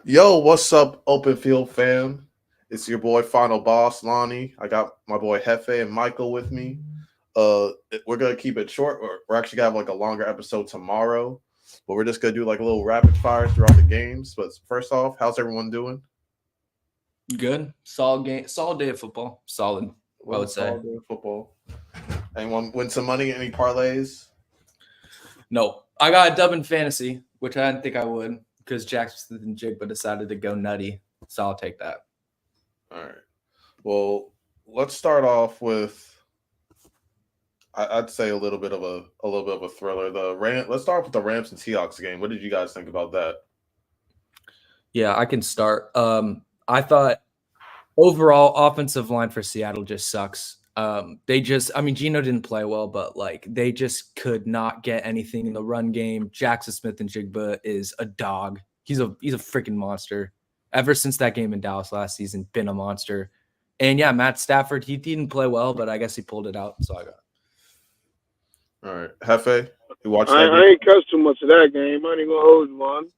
Yo, what's up, Open Field fam? It's your boy Final Boss Lonnie. I got my boy Hefe and Michael with me. We're gonna keep it short. We're actually gonna have like a longer episode tomorrow, but we're just gonna do like a little rapid fire throughout the games. But first off, how's everyone doing? Good. Solid game. Solid day of football. Solid, I Well, would say. solid day of football. Anyone win some money? Any parlays? No, I got a dub in fantasy, which I didn't think I would because Jackson and Jigba decided to go nutty. So I'll take that. All right. Well, let's start off with I'd say a little bit of a thriller. Let's start with the Rams and Seahawks game. What did you guys think about that? Yeah, I can start. I thought overall offensive line for Seattle just sucks. Geno didn't play well, but like they just could not get anything in the run game. Jackson Smith and Jigba is a dog. He's a freaking monster. Ever since that game in Dallas last season, been a monster. And yeah, Matt Stafford, he didn't play well, but I guess he pulled it out. So I got. All right, Hefe, you watched I, that I game? ain't cussed too much of that game. I ain't gonna hold you on.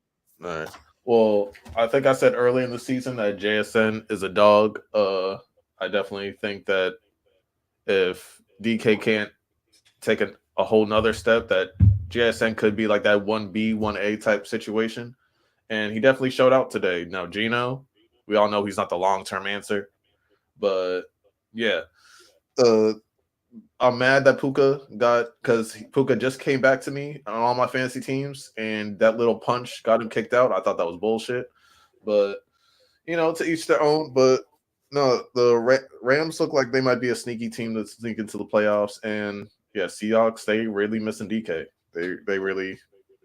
All right. Well, I think I said early in the season that JSN is a dog. I definitely think that if DK can't take a whole nother step, that JSN could be like that 1B, 1A type situation. And he definitely showed out today. Now, Geno, we all know he's not the long term answer. But yeah. I'm mad that Puka got because Puka just came back to me on all my fantasy teams, and that little punch got him kicked out. I thought that was bullshit, but to each their own. But no, the Rams look like they might be a sneaky team to sneak into the playoffs, and yeah, Seahawks they really missing DK. They really,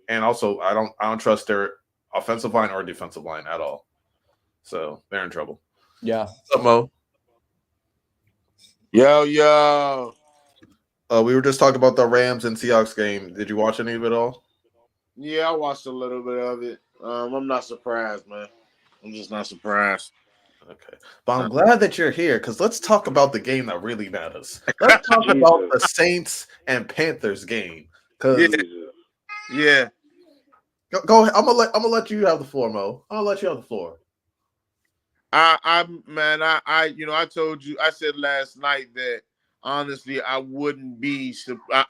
and also I don't trust their offensive line or defensive line at all, so they're in trouble. Yeah. What's up, Mo? Yo. We were just talking about the Rams and Seahawks game. Did you watch any of it all? Yeah, I watched a little bit of it. I'm not surprised, man. I'm just not surprised. Okay. But I'm glad that you're here because let's talk about the game that really matters. Let's talk about the Saints and Panthers game. Yeah. Go ahead. I'm gonna let you have the floor, Mo. I'm gonna let you have the floor. I told you, I said last night that honestly, I wouldn't be.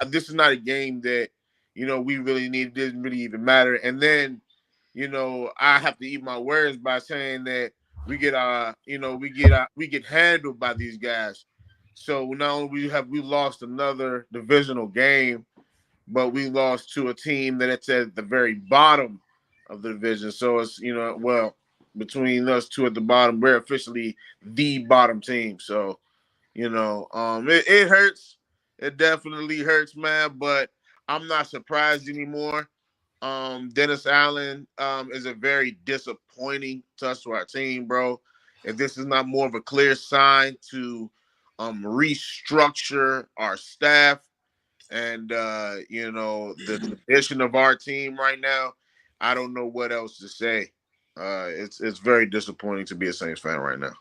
This is not a game that we really need. It didn't really even matter. And then, I have to eat my words by saying that we get handled by these guys. So now we lost another divisional game, but we lost to a team that it's at the very bottom of the division. So it's between us two at the bottom, we're officially the bottom team. So. It hurts. It definitely hurts, man. But I'm not surprised anymore. Dennis Allen is a very disappointing touch to our team, bro. If this is not more of a clear sign to restructure our staff and the condition of our team right now, I don't know what else to say. It's very disappointing to be a Saints fan right now.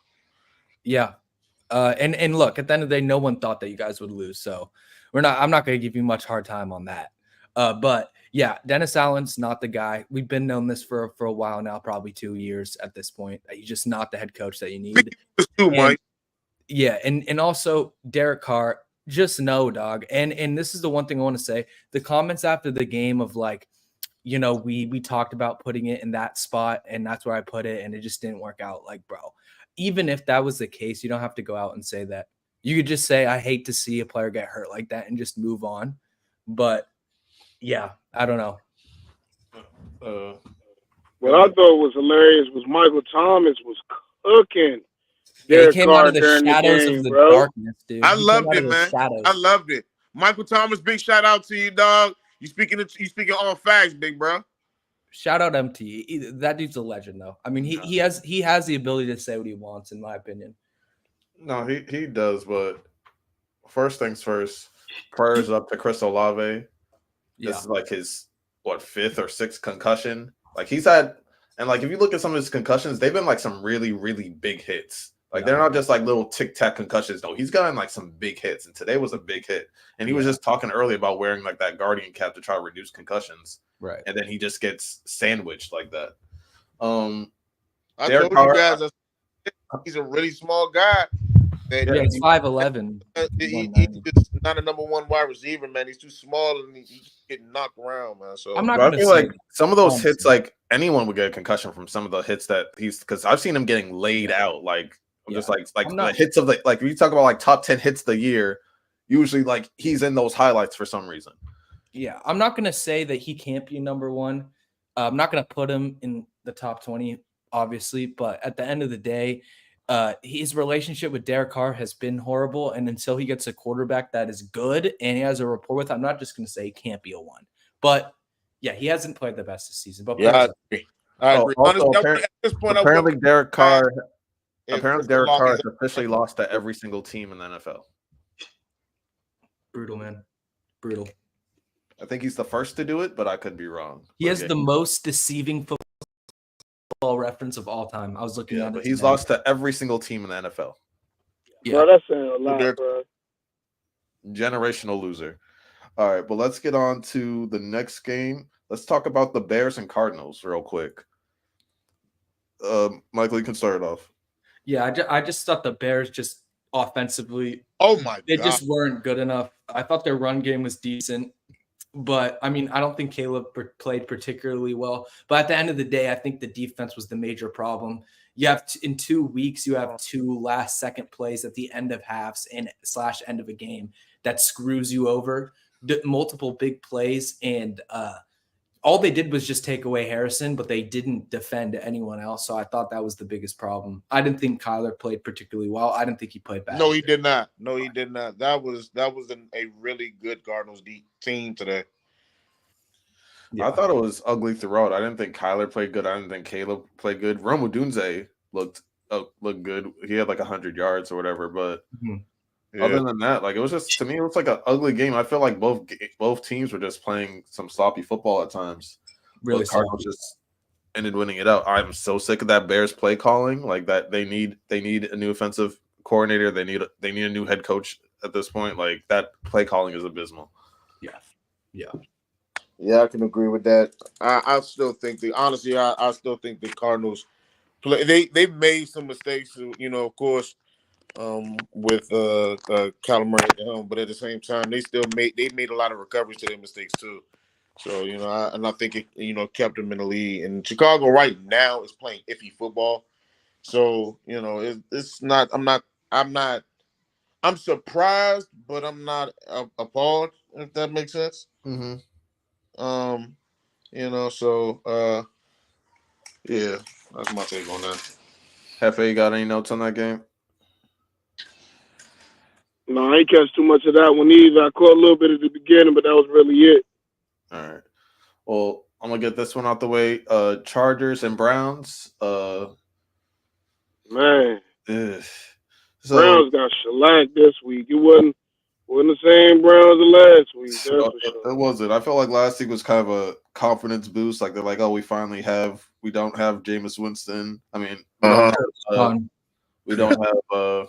Yeah. And look, at the end of the day, no one thought that you guys would lose. So I'm not going to give you much hard time on that. But yeah, Dennis Allen's not the guy. We've been known this for a while now, probably 2 years at this point. He's just not the head coach that you need. Mike. Yeah. And also Derek Carr, just no, dog. And this is the one thing I want to say, the comments after the game of like, we talked about putting it in that spot and that's where I put it. And it just didn't work out. Like, bro, even if that was the case, you don't have to go out and say that. You could just say, I hate to see a player get hurt like that and just move on. But yeah, I don't know. What I thought was hilarious was Michael Thomas was cooking. He came out of the shadows of the darkness, dude. I loved it, man. I loved it. Michael Thomas, big shout out to you, dog. You speaking all facts, big bro. Shout out MT. That dude's a legend, though. I mean, he has the ability to say what he wants, in my opinion. No, he does. But first things first, prayers up to Chris Olave. This is like his fifth or sixth concussion. Like he's had, and like if you look at some of his concussions, they've been like some really really big hits. Like they're not just like little tic tac concussions. No, he's gotten like some big hits, and today was a big hit. And he was just talking earlier about wearing like that guardian cap to try to reduce concussions. Right. And then he just gets sandwiched like that. I Derek told you Carr, guys he's a really small guy. That Yeah, he's 5'11". he's just not a number one wide receiver, man. He's too small and he getting knocked around, man. So I'm not but I gonna feel say like some of those hits, honestly. like anyone would get a concussion from some of the hits that he's because I've seen him getting laid out. Like I'm just like I'm the not. hits of the like when you talk about like top 10 hits the year, usually like he's in those highlights for some reason. Yeah, I'm not gonna say that he can't be number one. I'm not gonna put him in the top 20, obviously, but at the end of the day, his relationship with Derek Carr has been horrible. And until he gets a quarterback that is good and he has a rapport with, I'm not just gonna say he can't be a one. But yeah, he hasn't played the best this season. But yeah, I agree. I agree. Also, Honestly, at this point, apparently Derek Carr if has officially lost to every single team in the NFL. Brutal, man. Brutal. I think he's the first to do it, but I could be wrong. He has the most deceiving football reference of all time. I was looking at it. But he's lost to every single team in the NFL. Yeah, bro, that's saying a lot, bro. Generational loser. All right, but let's get on to the next game. Let's talk about the Bears and Cardinals real quick. Michael, you can start it off. Yeah, I just thought the Bears just offensively, they just weren't good enough. I thought their run game was decent. But, I mean, I don't think Caleb played particularly well. But at the end of the day, I think the defense was the major problem. You have in 2 weeks, you have 2 last-second plays at the end of halves and / end of a game that screws you over. Multiple big plays, and all they did was just take away Harrison, but they didn't defend anyone else. So I thought that was the biggest problem. I didn't think Kyler played particularly well. I didn't think he played bad. No, he did not. No, he did not. That was a really good Cardinals team today. Yeah. I thought it was ugly throughout. I didn't think Kyler played good. I didn't think Caleb played good. Rome Odunze looked good. He had like 100 yards or whatever. But other than that, like it was just to me, it was like an ugly game. I feel like both teams were just playing some sloppy football at times. Really, Cardinals just ended winning it out. I'm so sick of that Bears play calling. Like that, they need a new offensive coordinator. They need a new head coach at this point. Like that play calling is abysmal. Yeah, I can agree with that. I still think I still think the Cardinals play. They've made some mistakes, of course, with Kyler Murray at home, but at the same time, they made a lot of recoveries to their mistakes too. So I think it kept them in the lead. And Chicago right now is playing iffy football. So it's not. I'm surprised, but I'm not appalled. If that makes sense. Mm-hmm. Yeah, that's my take on that. Hefe, you got any notes on that game? No, I ain't catch too much of that one either. I caught a little bit at the beginning, but that was really it. All right. Well, I'm gonna get this one out the way. Chargers and Browns. Man, so, Browns got shellacked this week. It wasn't the same Browns as last week. That's for sure. It wasn't. I felt like last week was kind of a confidence boost. Like they're like, oh, we don't have Jameis Winston. I mean, we don't have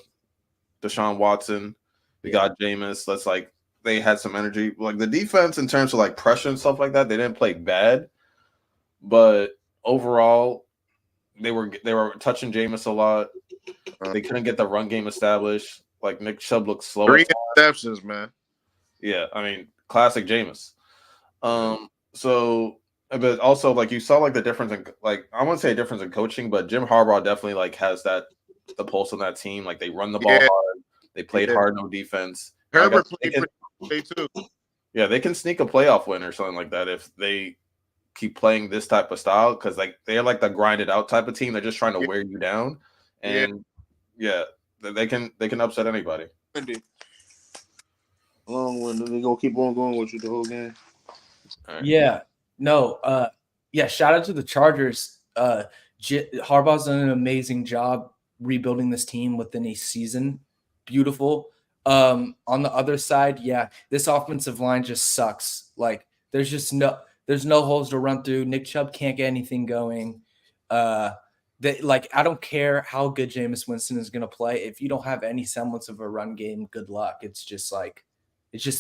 Deshaun Watson. We got Jameis. That's like they had some energy. Like the defense in terms of like pressure and stuff like that, they didn't play bad, but overall, they were touching Jameis a lot. They couldn't get the run game established. Like Nick Chubb looked slow. 3 interceptions, man. Yeah, I mean, classic Jameis. So, but also like you saw like the difference in like I wouldn't say a difference in coaching, but Jim Harbaugh definitely like has the pulse on that team. Like they run the ball hard. They played hard, no defense. Herbert played too. Yeah, they can sneak a playoff win or something like that if they keep playing this type of style because like they're like the grinded out type of team. They're just trying to wear you down, and they can upset anybody. Long one. They gonna keep on going with you the whole game. Right. Yeah. No. Shout out to the Chargers. Harbaugh's done an amazing job rebuilding this team within a season. Beautiful. On the other side, this offensive line just sucks. Like there's no holes to run through. Nick Chubb can't get anything going. I don't care how good Jameis Winston is gonna play. If you don't have any semblance of a run game, good luck. It's just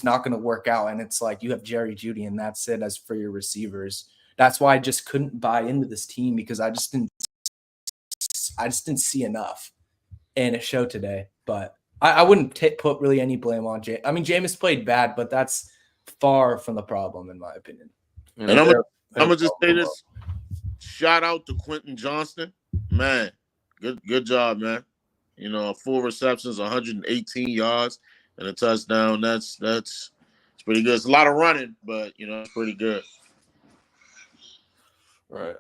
not gonna work out. And it's like you have Jerry Jeudy and that's it as for your receivers. That's why I just couldn't buy into this team because I just didn't just didn't see enough, and it showed today. But I wouldn't put really any blame on Jameis. I mean, Jameis played bad, but that's far from the problem in my opinion. And I'm gonna just say this: shout out to Quentin Johnston, man. Good job, man. You know, 4 receptions, 118 yards, and a touchdown. That's pretty good. It's a lot of running, but you know, it's pretty good. Right.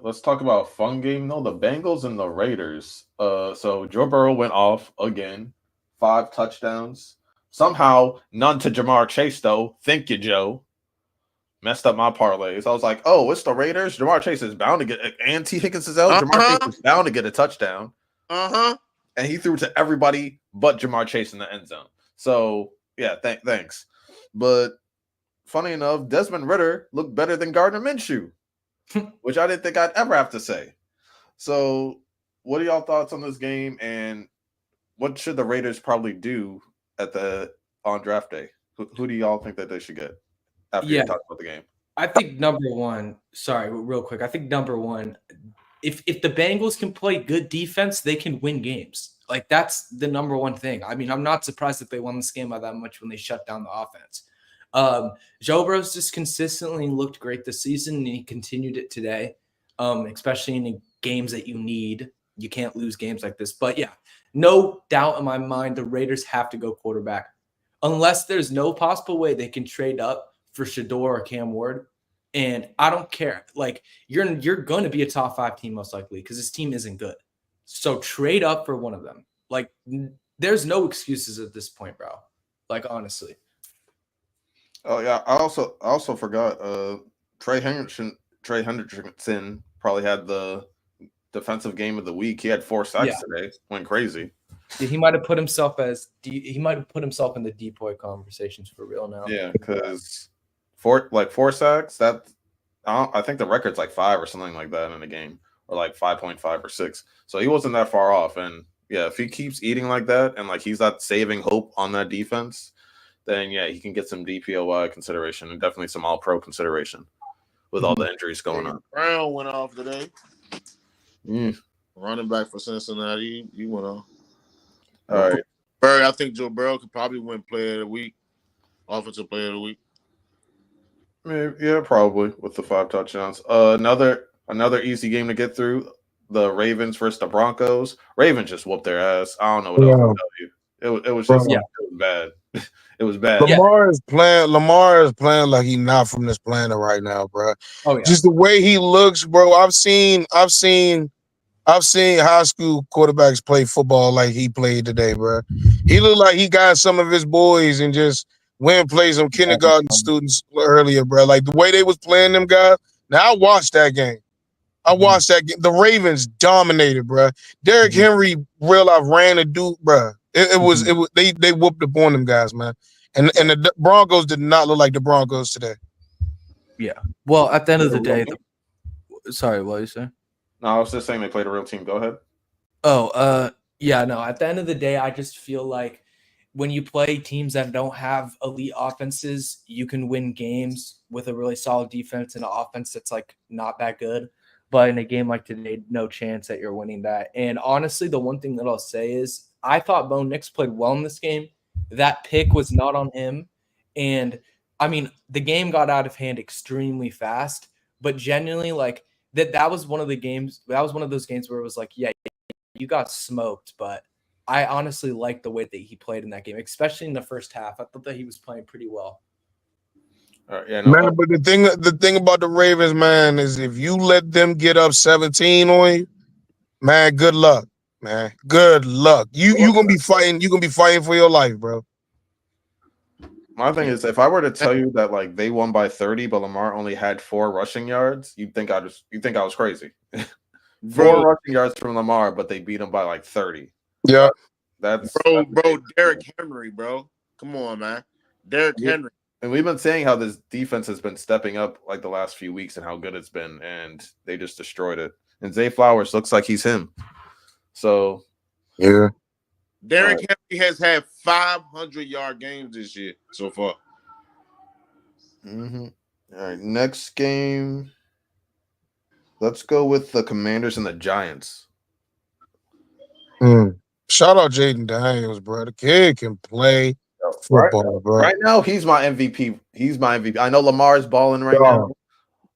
Let's talk about a fun game though. The Bengals and the Raiders. So Joe Burrow went off again, 5 touchdowns. Somehow none to Jamar Chase though. Thank you, Joe. Messed up my parlays. I was like, oh, it's the Raiders. Jamar Chase is bound to get, and T. Higgins is out. Jamar Chase is bound to get a touchdown. And he threw to everybody but Jamar Chase in the end zone. So yeah, thanks. But funny enough, Desmond Ridder looked better than Gardner Minshew, which I didn't think I'd ever have to say. So what are y'all thoughts on this game, and what should the Raiders probably do on draft day? Who do y'all think that they should get after you talk about the game? I think number one, real quick. I think number one, if the Bengals can play good defense, they can win games. Like, that's the number one thing. I mean, I'm not surprised that they won this game by that much when they shut down the offense. Joe Burrow's just consistently looked great this season, and he continued it today, especially in the games that you need. You can't lose games like this. But, yeah, no doubt in my mind the Raiders have to go quarterback. Unless there's no possible way they can trade up for Shador or Cam Ward. And I don't care. Like, you're going to be a top 5 team most likely because this team isn't good. So trade up for one of them. Like, there's no excuses at this point, bro. Like, honestly. Oh yeah, I also forgot. Trey Hendrickson probably had the defensive game of the week. He had 4 sacks today. Went crazy. Yeah, he might have put himself in the decoy conversations for real now. Yeah, because 4 sacks. I think the record's like 5 or something like that in a game, or like 5.5 or 6. So he wasn't that far off. And yeah, if he keeps eating like that and like he's not saving hope on that defense, then yeah, he can get some DPOY consideration and definitely some All-Pro consideration with all the injuries going on. Brown went off today. Mm. Running back for Cincinnati, he went off. All right. I think Joe Burrow could probably win Player of the Week, Offensive Player of the Week. Maybe, yeah, probably with the 5 touchdowns. Another easy game to get through. The Ravens versus the Broncos. Ravens just whooped their ass. I don't know what else to tell you. It was just it was bad. It was bad. Lamar is playing like he's not from this planet right now, bro. Oh yeah. Just the way he looks, bro. I've seen high school quarterbacks play football like he played today, bro. He looked like he got some of his boys and just went and played some kindergarten students earlier, bro. Like the way they was playing them guys. Now I watched that game. The Ravens dominated, bro. Derrick Henry real life ran a dude, bro. It was they whooped up on them guys, man. And the Broncos did not look like the Broncos today. Yeah. Well, at the end of the day, sorry, what you say? No, I was just saying they played a real team. Go ahead. Yeah, no. At the end of the day, I just feel like when you play teams that don't have elite offenses, you can win games with a really solid defense and an offense that's like not that good. But in a game like today, no chance that you're winning that. And honestly, the one thing that I'll say is I thought Bo Nix played well in this game. That pick was not on him. And, I mean, the game got out of hand extremely fast. But genuinely, like, that was one of the games – that was one of those games where it was like, yeah, you got smoked. But I honestly liked the way that he played in that game, especially in the first half. I thought that he was playing pretty well. Man, but the thing about the Ravens, man, is if you let them get up 17 on you, man, good luck, man. Good luck. You gonna be fighting. You gonna be fighting for your life, bro. My thing is, if I were to tell you that like they won by 30, but Lamar only had 4 rushing yards, you'd think I was crazy. 4 rushing yards from Lamar, but they beat him by like 30. Yeah, that's Derrick Henry, bro. Come on, man. Derrick Henry. And we've been saying how this defense has been stepping up like the last few weeks and how good it's been, and they just destroyed it. And Zay Flowers looks like he's him. So, yeah. Derrick Henry has had 500-yard games this year so far. All right, next game. Let's go with the Commanders and the Giants. Shout out Jaden Daniels, bro. The kid can play football, bro. Right now, he's my MVP. He's my MVP. I know Lamar's balling right now,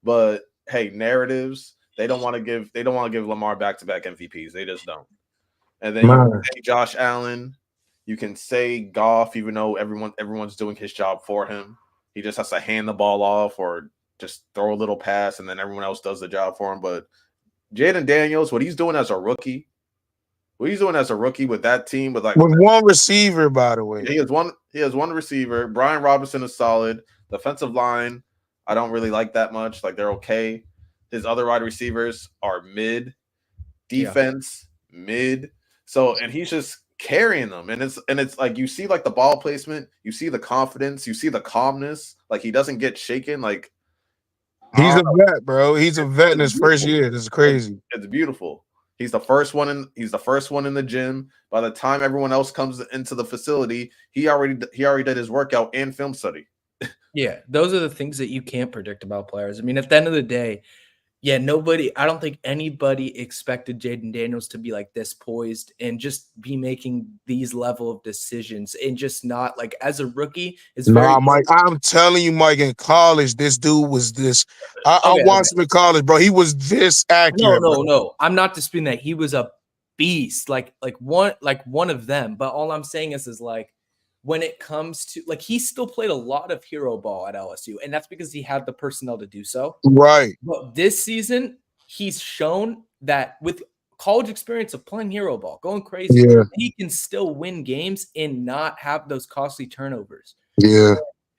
but hey, narratives. They don't want to give Lamar back-to-back MVPs. They just don't. And then you can say Josh Allen. You can say Goff, even though everyone's doing his job for him. He just has to hand the ball off or just throw a little pass, and then everyone else does the job for him. But Jaden Daniels, what he's doing as a rookie with that team, with one receiver, by the way. He has one receiver. Brian Robinson is solid. Defensive line, I don't really like that much. Like, they're okay. His other wide receivers are mid. Defense, mid. So, and he's just carrying them. And it's like, you see like the ball placement, you see the confidence, you see the calmness. Like, he doesn't get shaken. Like, he's a vet, bro. He's a vet in his first year. This is crazy. It's beautiful. He's the first one in the gym. By the time everyone else comes into the facility, he already did his workout and film study. Yeah, those are the things that you can't predict about players. I mean, at the end of the day, I don't think anybody expected Jaden Daniels to be like this poised and just be making these level of decisions and just not like, as a rookie. Mike, I'm telling you, Mike, in college, this dude was this. I watched him in college, bro. He was this accurate. No. I'm not disputing that. He was a beast, like one of them. But all I'm saying is like, when it comes to, like, he still played a lot of hero ball at LSU, and that's because he had the personnel to do so. Right. But this season, he's shown that with college experience of playing hero ball, going crazy, he can still win games and not have those costly turnovers. Yeah.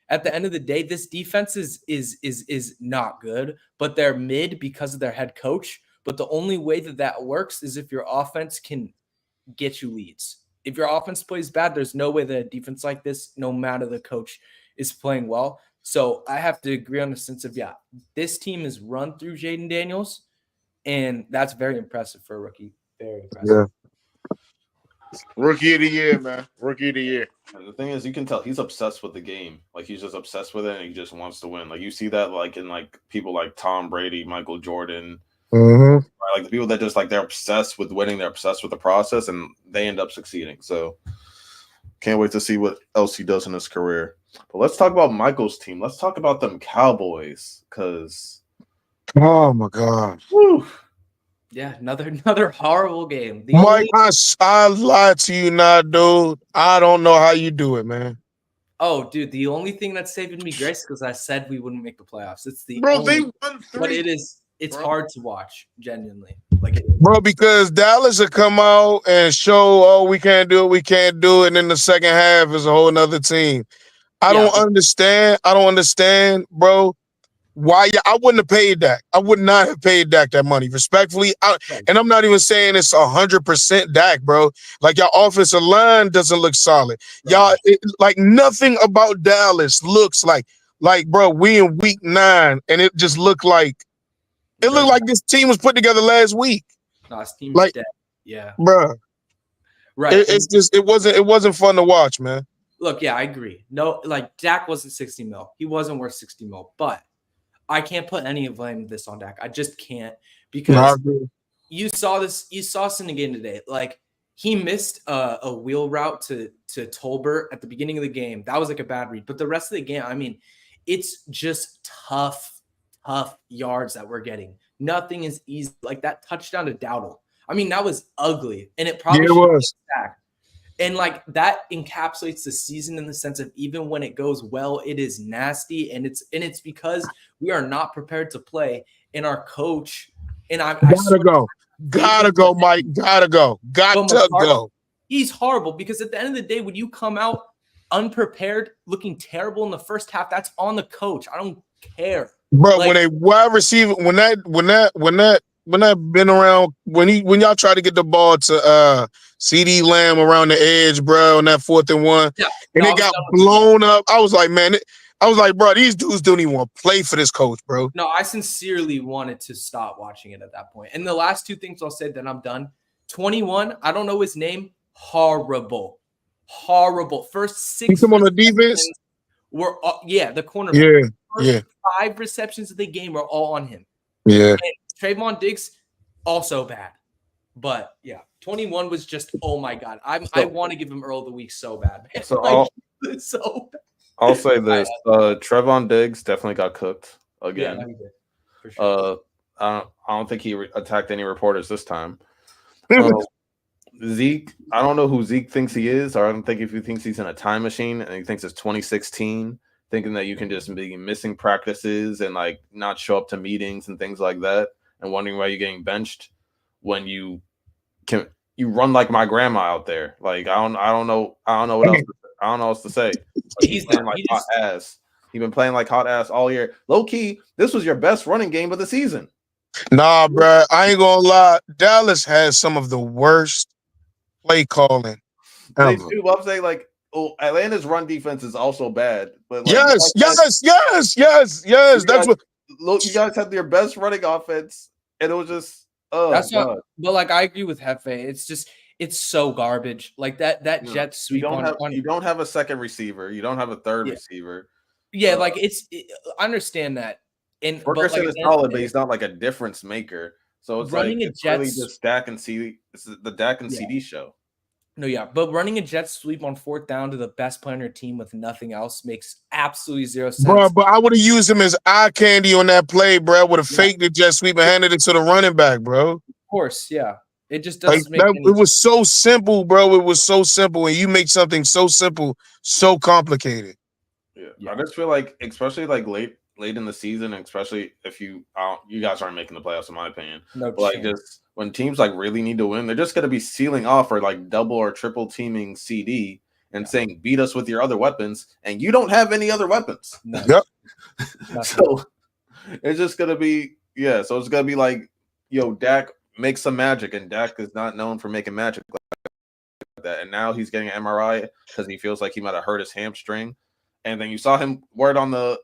At the end of the day, this defense is not good, but they're mid because of their head coach. But the only way that works is if your offense can get you leads. If your offense plays bad, there's no way that a defense like this, no matter the coach, is playing well. So I have to agree on the sense of, this team is run through Jaden Daniels, and that's very impressive for a rookie. Very impressive. Yeah. Rookie of the year, man. Rookie of the year. The thing is, you can tell he's obsessed with the game. Like, he's just obsessed with it, and he just wants to win. Like, you see that like in like people like Tom Brady, Michael Jordan. Mm-hmm. Like the people that just like, they're obsessed with winning, they're obsessed with the process, and they end up succeeding. So can't wait to see what else he does in his career. But let's talk about Michael's team. Let's talk about them Cowboys, because oh my God. Whew. Yeah, another horrible game. Mike, I lied to you now, dude. I don't know how you do it, man. Oh, dude, the only thing that's saving me grace is because I said we wouldn't make the playoffs. It's the they won 3. But it's hard to watch, genuinely. Bro, because Dallas will come out and show, we can't do it, and then the second half is a whole nother team. I don't understand, bro. Why? I wouldn't have paid Dak. I would not have paid Dak that money, respectfully. And I'm not even saying it's 100% Dak, bro. Like, your offensive line doesn't look solid. Y'all, like, nothing about Dallas looks like, bro, we in week 9, and it just looked like, this team was put together last week. No, this team's dead. Yeah, bro. Right. It wasn't fun to watch, man. Look, I agree. No, like, Dak wasn't 60 mil. He wasn't worth 60 mil, but I can't put any of this on Dak. I just can't, because you saw this in the game today. Like, he missed a wheel route to Tolbert at the beginning of the game. That was like a bad read. But the rest of the game, I mean, it's just tough yards that we're getting. Nothing is easy. Like that touchdown to Dowdle. I mean, that was ugly, and it probably was. Back. And like that encapsulates the season in the sense of even when it goes well, it is nasty, and it's because we are not prepared to play. And our coach and I gotta go, Mike. Gotta go. He's horrible, because at the end of the day, when you come out unprepared, looking terrible in the first half, that's on the coach. I don't care. Bro, when a wide receiver, when that been around, when y'all try to get the ball to CD Lamb around the edge, bro, on that 4th and 1, and it got blown up. I was like, man, bro, these dudes don't even want to play for this coach, bro. No, I sincerely wanted to stop watching it at that point. And the last 2 things I'll say, then I'm done. 21, I don't know his name. Horrible. First 6 on the defense were the cornerback. First 5 receptions of the game were all on him. Yeah. And Trayvon Diggs, also bad. But yeah, 21 was just, oh my God. I want to give him Earl of the Week so bad, man. So Like, so bad. I'll say this: Trevon Diggs definitely got cooked again. Yeah, he did. For sure. I don't think he attacked any reporters this time. Zeke, I don't know who Zeke thinks he is, or I don't think if he thinks he's in a time machine and he thinks it's 2016, thinking that you can just be missing practices and like not show up to meetings and things like that, and wondering why you're getting benched when you run like my grandma out there. Like I don't know what else. I don't know what else to say. He's playing like hot ass. He's been playing like hot ass all year. Low key, this was your best running game of the season. Nah, bro, I ain't gonna lie. Dallas has some of the worst play calling They ever. do. I'm saying like, Atlanta's run defense is also bad. But like, Yes. That's what. Look, you guys had your best running offense, and it was just that's not. But like, I agree with Hefe. It's just it's so garbage. Like that jet sweep. You don't have a second receiver. You don't have a third receiver. Yeah, like I understand that. And Ferguson is solid, but he's not like a difference maker. So it's running like it's really just Dak and CD. It's the Dak and CD show. No, yeah, but running a jet sweep on 4th down to the best player on your team with nothing else makes absolutely zero sense. Bro, but I would have used him as eye candy on that play, bro. Would have faked the jet sweep and handed it to the running back, bro. Of course, yeah. It just doesn't make that, it was so simple, bro. It was so simple, and you make something so simple so complicated. Yeah. I just feel like, especially like late in the season, and especially if you guys aren't making the playoffs, in my opinion. But like just when teams like really need to win, they're just gonna be sealing off or like double or triple teaming CD and saying beat us with your other weapons, and you don't have any other weapons. No. Yep. So it's just gonna be So it's gonna be like, Dak makes some magic, and Dak is not known for making magic like that. And now he's getting an MRI because he feels like he might have hurt his hamstring. And then you saw him word on the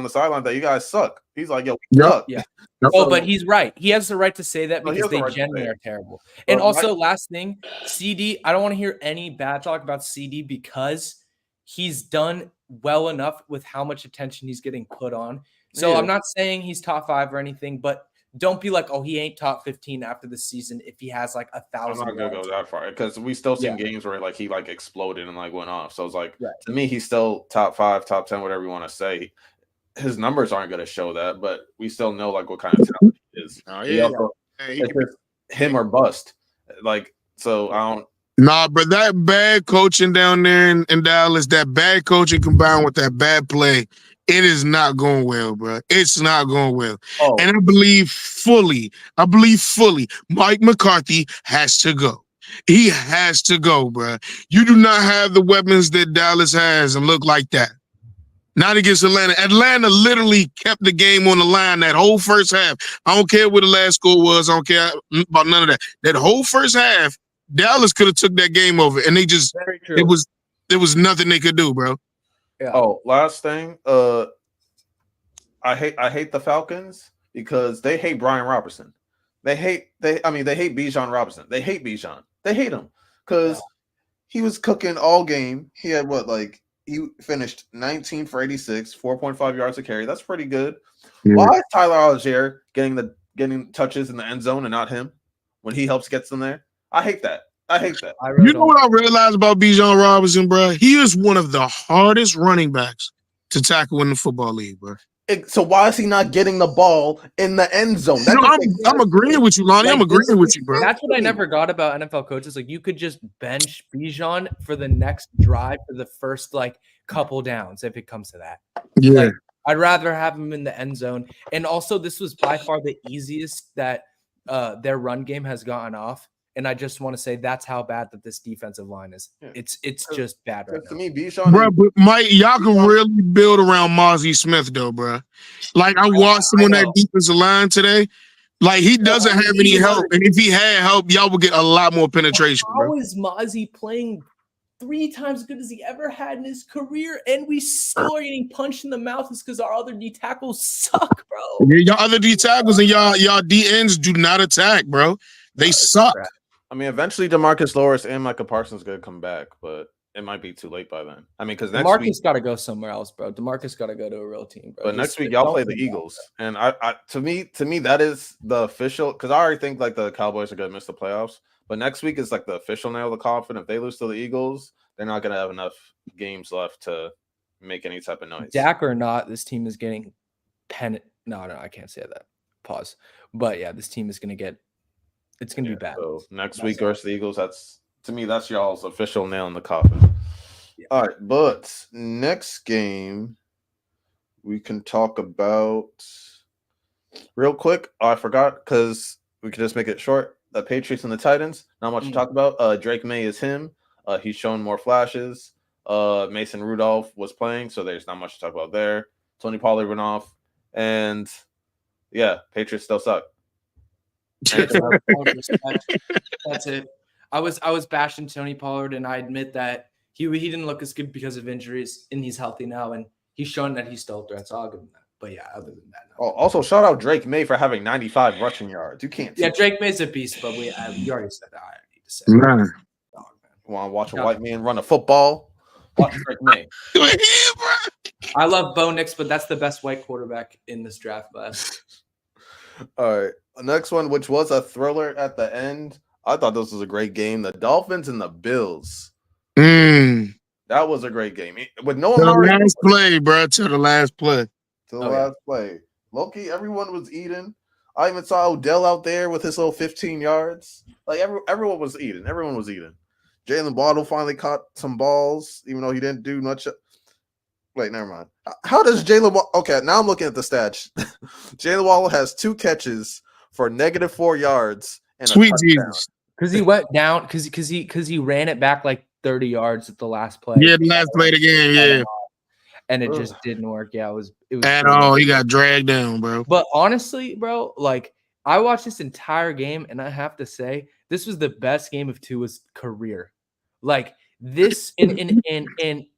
sideline that you guys suck. He's like, we suck. Yeah. But he's right. He has the right to say that because they generally are terrible. And also, last thing, CD, I don't want to hear any bad talk about CD because he's done well enough with how much attention he's getting put on. So I'm not saying he's top 5 or anything, but don't be like, oh, he ain't top 15 after the season if he has like 1,000. I'm not gonna go that far because we still seen games where like he like exploded and like went off. So it's like to me, he's still top 5, top 10, whatever you want to say. His numbers aren't gonna show that, but we still know like what kind of talent he is. Him or bust. Like so, I don't. Nah, but that bad coaching down there in Dallas, that bad coaching combined with that bad play, it is not going well, bro. It's not going well. And I believe fully, Mike McCarthy has to go. He has to go, bro. You do not have the weapons that Dallas has and look like that. Not against Atlanta. Atlanta literally kept the game on the line that whole first half. I don't care what the last score was. I don't care about none of that. That whole first half, Dallas could have took that game over, and they just there was nothing they could do, bro. Yeah. Last thing, I hate the Falcons because they hate Brian Robertson. They hate Bijan Robinson. They hate Bijan. They hate him because he was cooking all game. He had he finished 19 for 86, 4.5 yards a carry. That's pretty good. Yeah. Why is Tyler Algier getting touches in the end zone and not him when he gets them there? I hate that. You know what I realized about Bijan Robinson, bro? He is one of the hardest running backs to tackle in the football league, bro. So why is he not getting the ball in the end zone? I'm agreeing with you, Lonnie. I'm agreeing with you, bro. That's what I never got about NFL coaches. Like you could just bench Bijan for the next drive for the first couple downs if it comes to that. Yeah. I'd rather have him in the end zone. And also, this was by far the easiest that their run game has gotten off. And I just want to say that's how bad that this defensive line is. Yeah. It's just bad right now. To me, Bijan, bro, but Mike, y'all can really build around Mozzie Smith, though, bro. Like I watched him on that defensive line today. Like he doesn't have any help, and if he had help, y'all would get a lot more penetration. How is Mozzie playing 3 times as good as he ever had in his career, and we still are getting punched in the mouth? It's because our other D tackles suck, bro. Yeah, y'all other D tackles and y'all D ends do not attack, bro. They suck. I mean, eventually DeMarcus Lawrence and Micah Parsons gonna come back, but it might be too late by then. I mean, because next week, DeMarcus got to go somewhere else, bro. DeMarcus got to go to a real team, bro. but next week y'all play the Eagles, and I to me that is the official. Because I already think like the Cowboys are gonna miss the playoffs, but next week is like the official nail of the coffin. If they lose to the Eagles, they're not gonna have enough games left to make any type of noise. Dak or not, this team is getting No, I can't say that. Pause. But yeah, this team is gonna get. It's gonna be bad. So next week versus the Eagles, to me that's y'all's official nail in the coffin. Yeah. All right, but next game we can talk about real quick. Oh, I forgot because we could just make it short. The Patriots and the Titans. Not much to talk about. Drake May is him. He's shown more flashes. Mason Rudolph was playing, so there's not much to talk about there. Tony Pollard went off, and yeah, Patriots still suck. That's it. I was bashing Tony Pollard, and I admit that he didn't look as good because of injuries, and he's healthy now, and he's shown that he's still a threat. So I'll give him that. But yeah, other than that, no. Also shout out Drake May for having 95 rushing yards. You can't. Yeah, Drake May's a beast, but you already said that. I need to say. Man. Want to watch a white man run a football? Watch Drake May. I love Bo Nix, but that's the best white quarterback in this draft class. All right, next one, which was a thriller at the end. I thought this was a great game. The Dolphins and the Bills. That was a great game. With no last play, bro. To the last play. Last play. Low-key, everyone was eating. I even saw Odell out there with his little 15 yards. Like everyone was eating. Everyone was eating. Jalen Waddle finally caught some balls, even though he didn't do much. Wait, never mind. How does Jalen Waddle? Okay, now I'm looking at the stats. Jalen Waddle has 2 catches for -4 yards and sweet Jesus. Because he went down because he ran it back like 30 yards at the last play. Yeah, the last play of the game, yeah. And it just didn't work. Yeah, it was at all. He got dragged down, bro. But honestly, bro, like I watched this entire game, and I have to say, this was the best game of Tua's career. Like this, and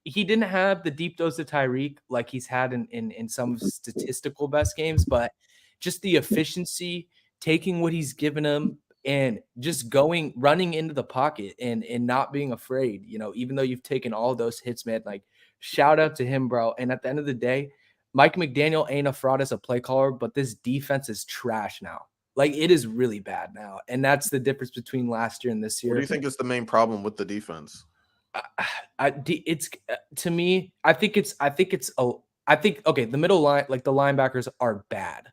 he didn't have the deep dose of Tyreek like he's had in some statistical best games, but just the efficiency, taking what he's given him, and just running into the pocket and not being afraid, even though you've taken all those hits, man. Like, shout out to him, bro. And at the end of the day, Mike McDaniel ain't a fraud as a play caller, but this defense is trash now. Like, it is really bad now. And that's the difference between last year and this year. What do you think is the main problem with the defense? It's to me, I think the middle line, like the linebackers are bad,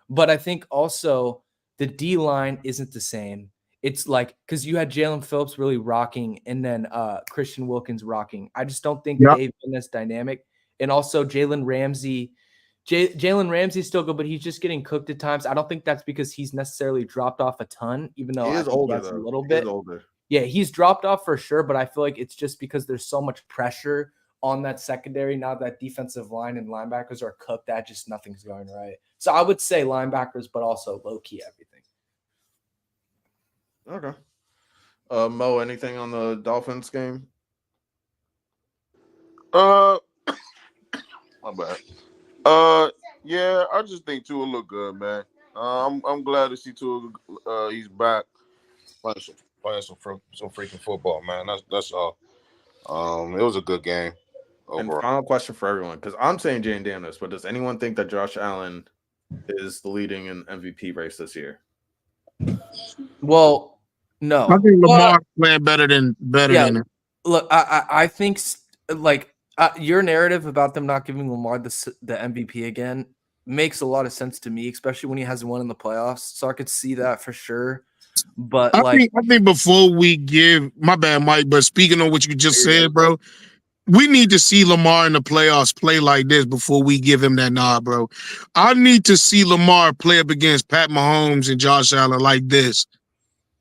but I think also the D line isn't the same. It's like, because you had Jalen Phillips really rocking, and then Christian Wilkins rocking. I just don't think they've been this dynamic. And also Jalen Ramsey. Jalen Ramsey's still good, but he's just getting cooked at times. I don't think that's because he's necessarily dropped off a ton, even though he is older, though. A little bit older. Yeah, he's dropped off for sure, but I feel like it's just because there's so much pressure on that secondary now that defensive line and linebackers are cooked that just nothing's going right. So I would say linebackers, but also low-key everything. Okay. Mo, anything on the Dolphins game? My bad. Yeah, I just think Tua look good, man. I'm glad to see Tua. He's back playing some freaking football, man. That's all. It was a good game overall. And final question for everyone, because I'm saying Jane Daniels, but does anyone think that Josh Allen is the leading in MVP race this year? Well, no. I think Lamar's playing better than him. Look, I think like your narrative about them not giving Lamar the MVP again makes a lot of sense to me, especially when he hasn't won in the playoffs. So I could see that for sure. But I think before we give, my bad, Mike, but speaking on what you just said, bro, we need to see Lamar in the playoffs play like this before we give him that nod, bro. I need to see Lamar play up against Pat Mahomes and Josh Allen like this.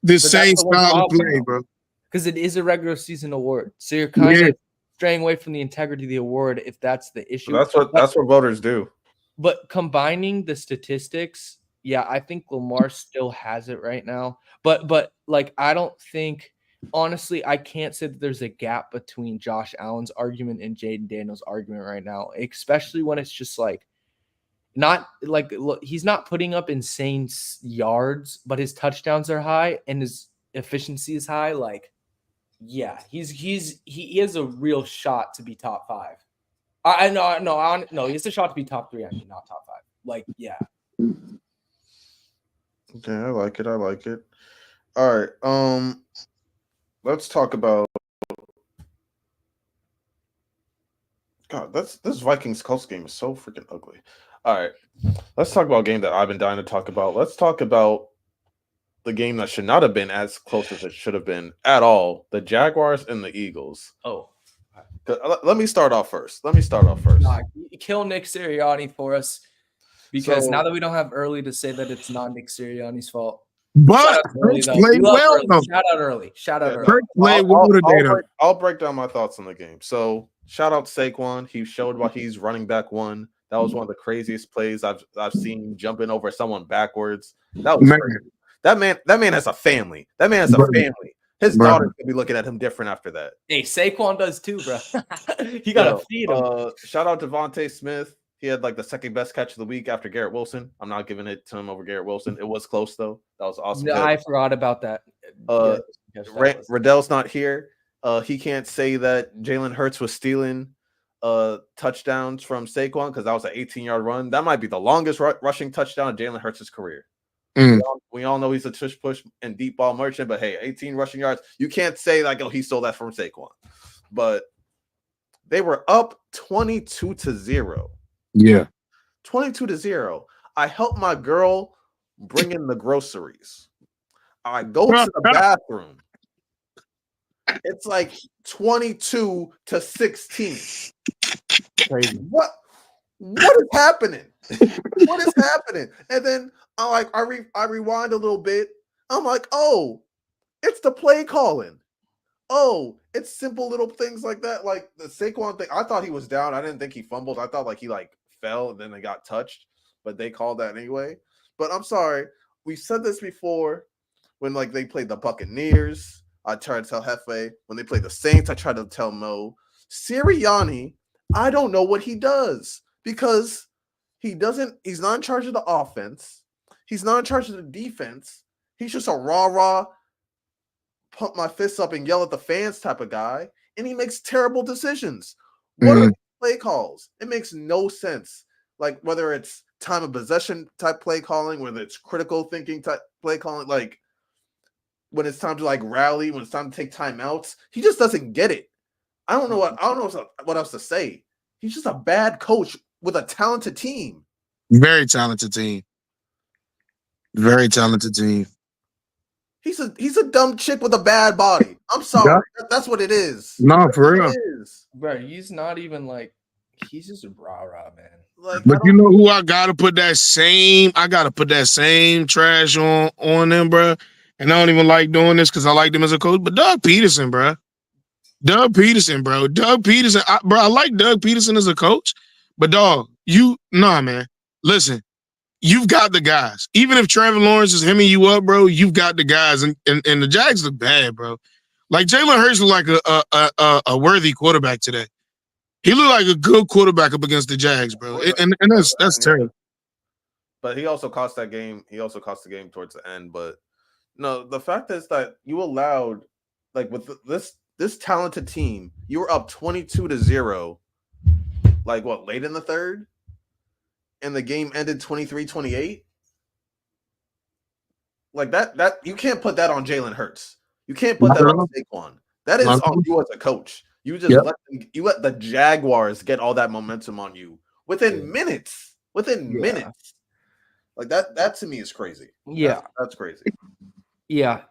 This same style of play, bro. Because it is a regular season award. So you're kind of straying away from the integrity of the award if that's the issue. That's what voters do. But combining the statistics, yeah, I think Lamar still has it right now. But like, I don't think, honestly, I can't say that there's a gap between Josh Allen's argument and Jaden Daniels' argument right now, especially when it's just like, not like, look, he's not putting up insane yards, but his touchdowns are high and his efficiency is high. Like, Yeah, he has a real shot to be top 5. I no, he has a shot to be top 3. I mean, not top 5. Like, yeah. Okay, I like it. All right. Let's talk about God. This Vikings Colts game is so freaking ugly. All right, let's talk about a game that I've been dying to talk about. Let's talk about the game that should not have been as close as it should have been at all. The Jaguars and the Eagles. Oh, Let me start off first. nah, kill Nick Sirianni for us, because So- now that we don't have Early to say that it's not Nick Sirianni's fault. But Early, Hurts though. played We love well Early. though. Shout out Early. Hurts played well today though. I'll break down my thoughts on the game. So shout out Saquon. He showed why he's running back one. That was one of the craziest plays I've seen, jumping over someone backwards. That was crazy. That man has a family. His daughter could be looking at him different after that. Hey, Saquon does too, bro. You gotta feed him. Shout out Devontae Smith. He had like the second best catch of the week after Garrett Wilson. I'm not giving it to him over Garrett Wilson. It was close though. That was awesome. No, I forgot about that. Riddell's not here. He can't say that Jalen Hurts was stealing touchdowns from Saquon because that was an 18-yard run. That might be the longest rushing touchdown in Jalen Hurts' career. We all know he's a tush push and deep ball merchant, but hey, 18 rushing yards. You can't say like, oh, he stole that from Saquon. But they were up 22-0. Yeah. 22-0. I helped my girl bring in the groceries. I go to the bathroom. It's like 22-16. Crazy. What is happening? What is happening? And then I rewind a little bit. I'm like, oh, it's the play calling. Oh, it's simple little things like that. Like the Saquon thing. I thought he was down. I didn't think he fumbled. I thought like he fell and then they got touched, but they called that anyway. But I'm sorry. We said this before when they played the Buccaneers. I tried to tell Hefe. When they played the Saints, I tried to tell Mo. Sirianni, I don't know what he does because he's not in charge of the offense. He's not in charge of the defense. He's just a rah-rah, pump my fists up and yell at the fans type of guy. And he makes terrible decisions. What are play calls? It makes no sense. Like whether it's time of possession type play calling, whether it's critical thinking type play calling, like when it's time to rally, when it's time to take timeouts, he just doesn't get it. I don't know what else to say. He's just a bad coach with a talented team. Very talented team. Very talented team. He's a dumb chick with a bad body. I'm sorry. Yeah. That's what it is. No, for real. Bro, he's not even he's just a rah-rah, man. But you know who I gotta put that same trash on them, bro. And I don't even like doing this because I like him as a coach. But Doug Peterson, bro. I like Doug Peterson as a coach. But dog, man. Listen, you've got the guys. Even if Trevor Lawrence is hemming you up, bro, you've got the guys. And the Jags look bad, bro. Like Jalen Hurts looked like a worthy quarterback today. He looked like a good quarterback up against the Jags, bro. And that's terrible. But he also cost that game. He also cost the game towards the end. But no, the fact is that you allowed, with this talented team, you were up 22-0, late in the third? And the game ended 23-28? That you can't put that on Jalen Hurts. You can't put that on Saquon. That is on you as a coach. You just let the Jaguars get all that momentum on you within minutes. Minutes. That to me is crazy. Yeah. That's crazy. Yeah.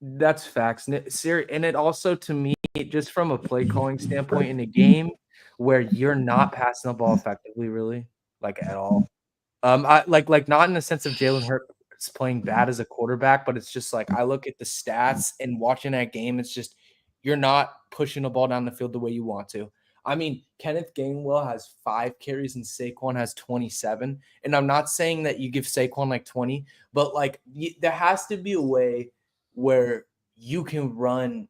That's facts. And it also, to me, just from a play calling standpoint in a game where you're not passing the ball effectively, really, at all. I not in the sense of Jalen Hurts playing bad as a quarterback, but it's just I look at the stats and watching that game, it's just you're not pushing the ball down the field the way you want to. I mean, Kenneth Gainwell has 5 carries and Saquon has 27. And I'm not saying that you give Saquon 20, but there has to be a way where you can run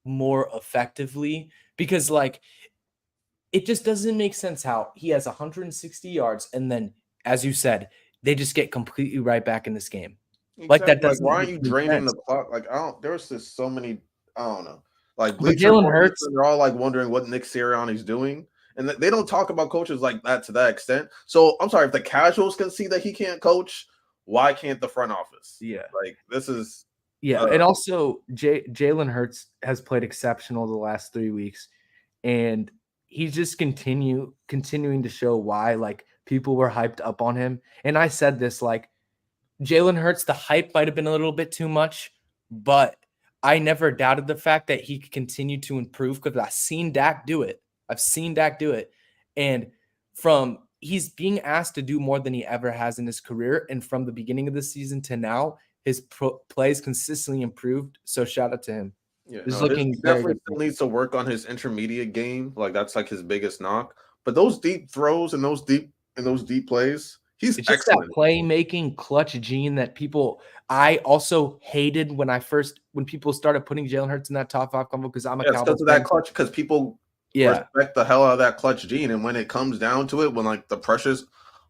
more effectively because it just doesn't make sense how he has 160 yards and then, as you said, they just get completely right back in this game. Exactly. That doesn't why are you draining the clock? There was just so many. I don't know. Like But Bleacher Jalen Report, Hurts, they're all like wondering what Nick Sirianni's doing, and they don't talk about coaches like that to that extent. So I'm sorry if the casuals can see that he can't coach. Why can't the front office? yeah. Like this is Yeah, and also Jalen Hurts has played exceptional the last 3 weeks, and he's just continuing to show why like people were hyped up on him. And I said this like Jalen Hurts, the hype might have been a little bit too much, but I never doubted the fact that he could continue to improve because I've seen Dak do it. And from he's being asked to do more than he ever has in his career, and from the beginning of the season to now, his plays consistently improved. So shout out to him. Yeah, He's no, looking he very definitely good. still needs to work on his intermediate game. Like that's like his biggest knock. But those deep throws and those deep plays, he's It's just excellent. that playmaking clutch gene that I also hated when people started putting Jalen Hurts in that top 5 combo because I'm a Cowboys because of that clutch, because people respect the hell out of that clutch gene. And when it comes down to it, when like the pressure's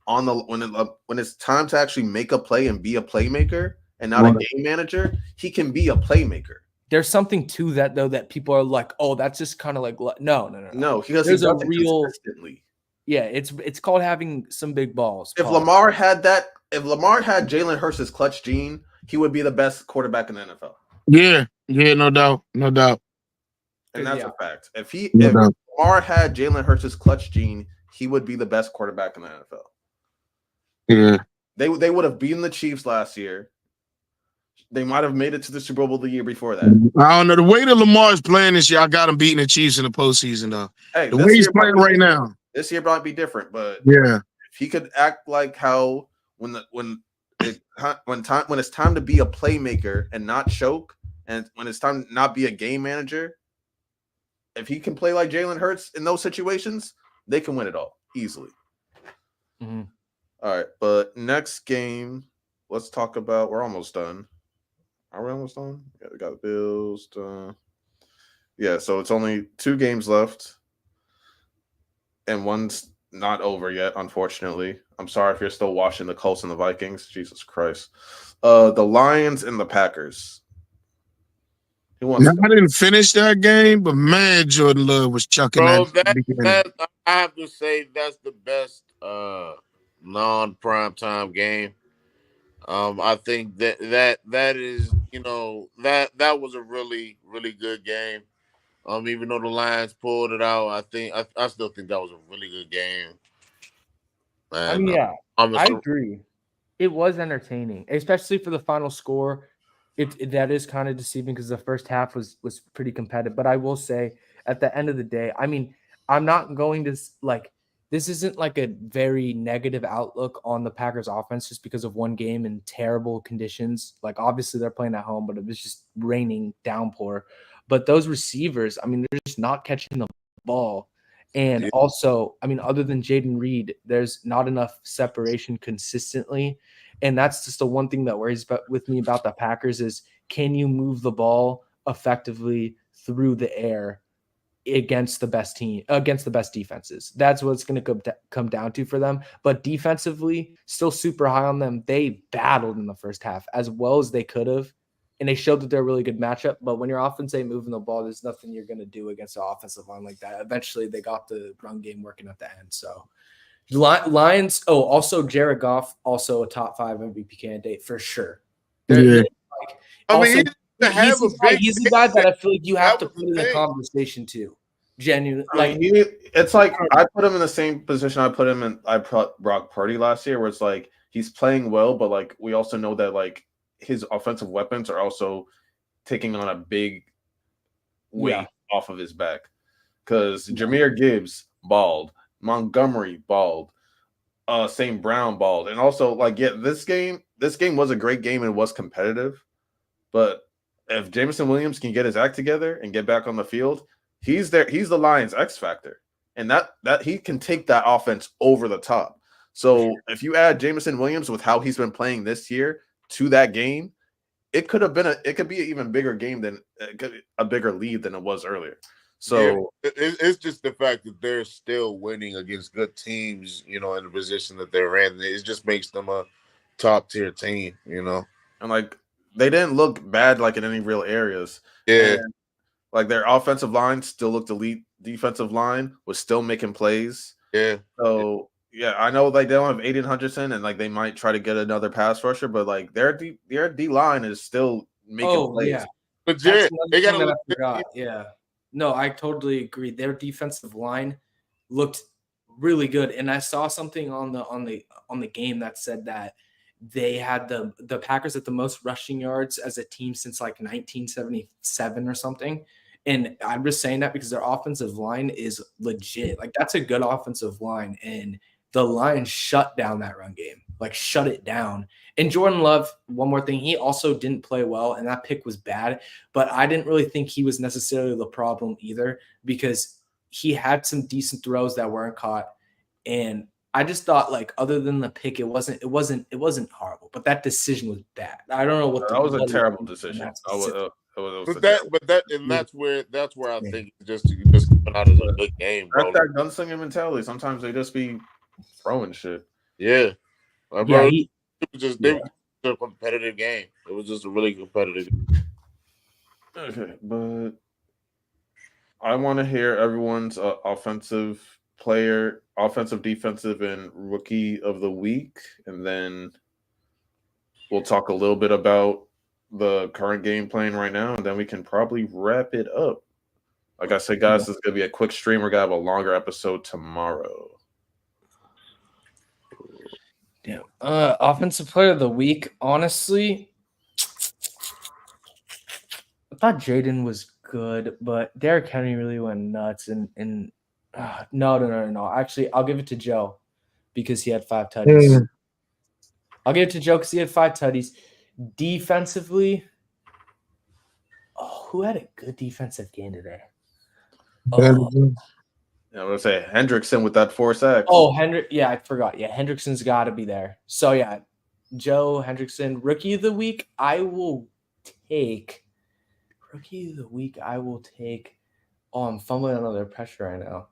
on when it's time to actually make a play and be a playmaker and not a game manager, he can be a playmaker. There's something to that though that people are like, oh, that's just kind of like no, because there's a real consistently. Yeah, it's called having some big balls. If Lamar had Jalen Hurts' clutch gene, he would be the best quarterback in the NFL. Yeah, no doubt. And that's a fact. If Lamar had Jalen Hurts' clutch gene, he would be the best quarterback in the NFL. Yeah. They would have beaten the Chiefs last year. They might have made it to the Super Bowl the year before that. I don't know. The way that Lamar's playing this year, I got him beating the Chiefs in the postseason, though. Hey, the way he's playing right now. This year might be different, but yeah, if he could act like how when it's time to be a playmaker and not choke, and when it's time to not be a game manager, if he can play like Jalen Hurts in those situations, they can win it all easily. Mm-hmm. All right, but next game, let's talk about. We're almost done. Are we almost done? Yeah, we got the Bills done. Yeah, so it's only 2 games left, and one's not over yet, unfortunately. I'm sorry if you're still watching the Colts and the Vikings. Jesus Christ. The Lions and the Packers. I didn't finish that game, but man, Jordan Love was chucking that. I have to say that's the best non-primetime game. I think that is, that was a really, really good game. Even though the Lions pulled it out, I still think that was a really good game. And, I agree. It was entertaining, especially for the final score. That is kind of deceiving because the first half was pretty competitive. But I will say, at the end of the day, I mean, I'm not going to this isn't like a very negative outlook on the Packers offense just because of one game and terrible conditions. Like obviously they're playing at home, but it was just raining downpour. But those receivers, I mean, they're just not catching the ball. And also, I mean, other than Jaden Reed, there's not enough separation consistently. And that's just the one thing that worries with me about the Packers is can you move the ball effectively through the air against the best defenses? That's what it's going to come down to for them. But defensively, still super high on them. They battled in the first half as well as they could have. And they showed that they're a really good matchup. But when your offense ain't moving the ball, there's nothing you're going to do against an offensive line like that. Eventually, they got the run game working at the end. So Lions. Oh, also Jared Goff, also a top 5 MVP candidate for sure. Yeah. He's the guy that I feel like you have to put in the conversation too. Genuinely, it's like I put him in the same position I put Brock Purdy last year, where it's like he's playing well, but like we also know that like his offensive weapons are also taking on a big weight off of his back. Because Jahmyr Gibbs balled, Montgomery balled, St. Brown balled, and also this game was a great game and was competitive. But if Jameson Williams can get his act together and get back on the field, he's there. He's the Lions' X factor, and that he can take that offense over the top. So if you add Jameson Williams with how he's been playing this year to that game, it could be an even bigger game than a bigger lead than it was earlier. So it's just the fact that they're still winning against good teams, in the position that they're in. It just makes them a top tier team, And like they didn't look bad like in any real areas. Yeah. And Like their offensive line still looked elite. Defensive line was still making plays. Yeah. So yeah, I know like they don't have Aiden Hutchinson, and like they might try to get another pass rusher, but like their D line is still making plays. Yeah. But That's they another got thing that I forgot. Yeah. No, I totally agree. Their defensive line looked really good. And I saw something on the game that said that they had the Packers at the most rushing yards as a team since like 1977 or something. And I'm just saying that because their offensive line is legit. Like that's a good offensive line. And the Lions shut down that run game. Like shut it down. And Jordan Love, one more thing, he also didn't play well, and that pick was bad. But I didn't really think he was necessarily the problem either because he had some decent throws that weren't caught. And I just thought, like, other than the pick, it wasn't horrible. But that decision was bad. I don't know what that was a terrible decision. That's where I think just coming out as a good game, bro. That's that gunslinger mentality. Sometimes they just be throwing shit. Yeah, bro. They were a competitive game. It was just a really competitive game. Okay, but I want to hear everyone's offensive, defensive, and rookie of the week, and then we'll talk a little bit about the current game plan right now, and then we can probably wrap it up. Like I said, guys, this is gonna be a quick stream. We're gonna have a longer episode tomorrow. Yeah. Offensive player of the week. Honestly, I thought Jaden was good, but Derrick Henry really went nuts. And no. Actually, I'll give it to Joe because he had 5 tutties. I'll give it to Joe because he had 5 tutties. Defensively, who had a good defensive game today? Yeah, I'm gonna say Hendrickson with that 4 sacks. Oh, I forgot. Yeah, Hendrickson's got to be there. So yeah, Joe Hendrickson, rookie of the week. I will take rookie of the week. Oh, I'm fumbling under pressure right now.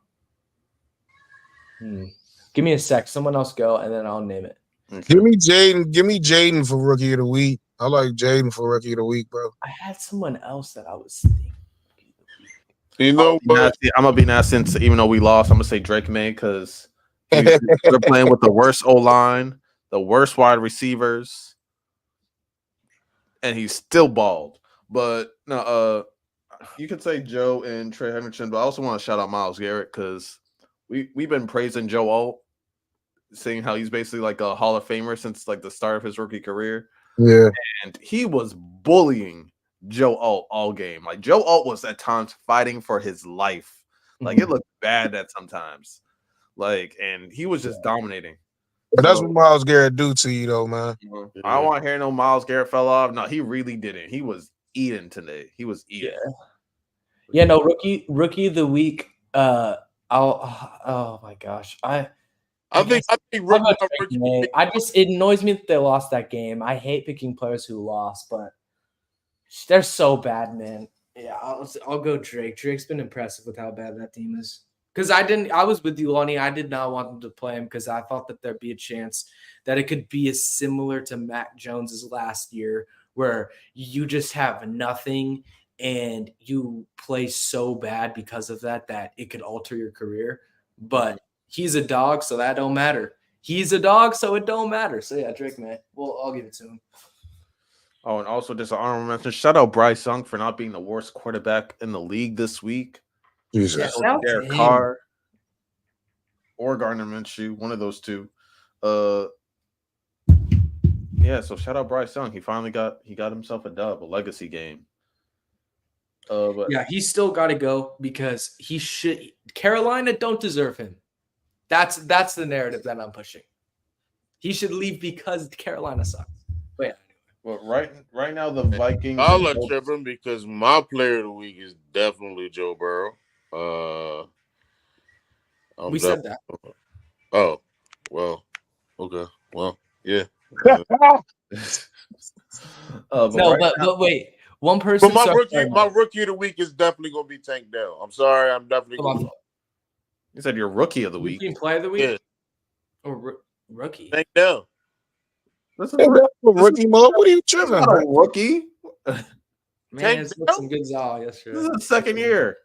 Give me a sec. Someone else go, and then I'll name it. Okay. Give me Jaden for rookie of the week. I like Jaden for rookie of the week, bro. I had someone else that I was thinking. You know what? I'm gonna be nasty since even though we lost, I'm gonna say Drake May because they're playing with the worst O line, the worst wide receivers, and he's still bald. But no, you could say Joe and Trey Hendrickson, but I also want to shout out Myles Garrett because we've been praising Joe Alt, saying how he's basically like a Hall of Famer since like the start of his rookie career. Yeah, and he was bullying Joe Alt all game. Like Joe Alt was at times fighting for his life. Like it looked bad at sometimes. Like, and he was just dominating. but that's what Myles Garrett do to you, though, man. I don't want to hear no Myles Garrett fell off. No, he really didn't. He was eating today. He was eating. Yeah. No, rookie of the week. Oh my gosh, I think it annoys me that they lost that game. I hate picking players who lost, but they're so bad, man. Yeah, I'll go Drake. Drake's been impressive with how bad that team is. Because I was with you, Lonnie. I did not want them to play him because I thought that there'd be a chance that it could be as similar to Mac Jones's last year, where you just have nothing and you play so bad because of that it could alter your career. But he's a dog, so that don't matter. He's a dog, so it don't matter. So yeah, Drake, man. Well, I'll give it to him. Oh, and also just an honorable mention. Shout out Bryce Young for not being the worst quarterback in the league this week. Jesus. Yeah, Derek Carr or Gardner Minshew, one of those two. Yeah, so shout out Bryce Young. He finally got himself a dub, a legacy game. But yeah, he's still got to go because Carolina don't deserve him. That's the narrative that I'm pushing. He should leave because Carolina sucks. But yeah. Well, right now the Vikings. I'll let Trevor because my player of the week is definitely Joe Burrow. We said that. Oh, well, okay, well, yeah. But wait, one person. But my rookie of the week is definitely gonna be Tank Dell. I'm sorry, I'm definitely. You said your rookie of the week. Player of the week, yeah. Or rookie. Tank Dell. Listen, rookie mode. What are you tripping? Not a rookie. Man, it's got some good zaw yesterday. This is the second year.